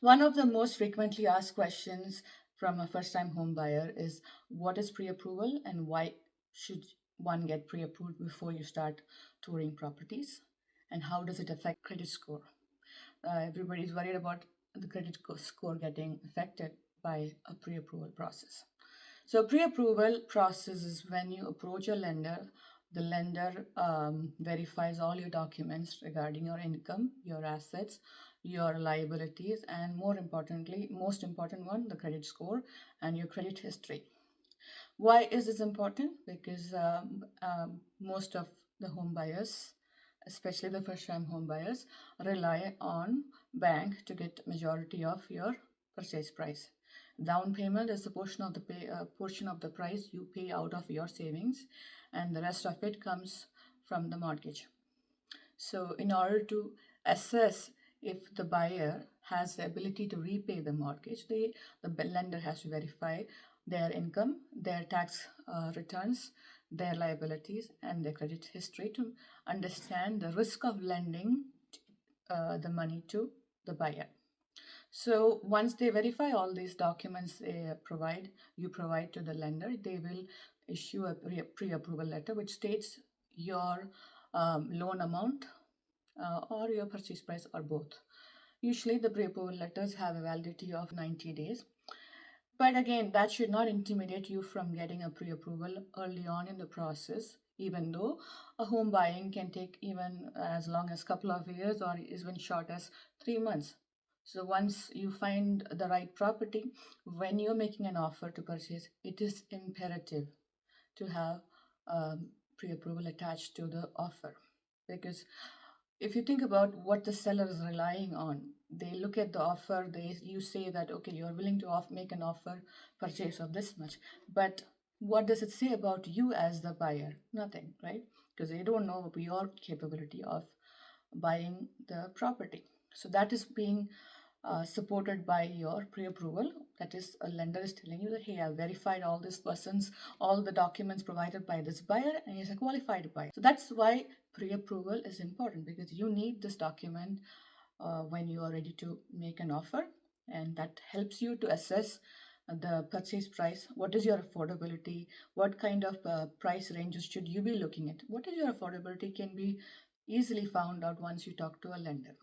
One of the most frequently asked questions from a first-time home buyer is what is pre-approval and why should one get pre-approved before you start touring properties, and how does it affect credit score? Everybody's worried about the score getting affected by a pre-approval process. So pre-approval process is when you approach a lender. The lender verifies all your documents regarding your income, your assets, your liabilities, and more importantly, most important one, the credit score and your credit history. Why is this important? Because most of the home buyers, especially the first-time home buyers, rely on bank to get majority of your purchase price. Down payment is the portion of the price you pay out of your savings, and the rest of it comes from the mortgage. So, in order to assess if the buyer has the ability to repay the mortgage, the lender has to verify their income, their tax returns, their liabilities, and their credit history to understand the risk of lending the money to the buyer. So once they verify all these documents you provide to the lender, they will issue a pre-approval letter which states your loan amount or your purchase price or both. Usually the pre-approval letters have a validity of 90 days. But again, that should not intimidate you from getting a pre-approval early on in the process, even though a home buying can take even as long as a couple of years or even short as 3 months. So once you find the right property, when you're making an offer to purchase, it is imperative to have pre-approval attached to the offer. Because if you think about what the seller is relying on, they look at the offer, you say that, okay, you're willing to make an offer purchase of this much. But what does it say about you as the buyer? Nothing, right? Because they don't know your capability of buying the property. So that is being supported by your pre-approval. That is, a lender is telling you that, hey, I've verified all these persons, all the documents provided by this buyer, and he's a qualified buyer. So that's why pre-approval is important, because you need this document when you are ready to make an offer, and that helps you to assess the purchase price. What is your affordability? What kind of price ranges should you be looking at? What is your affordability can be easily found out once you talk to a lender.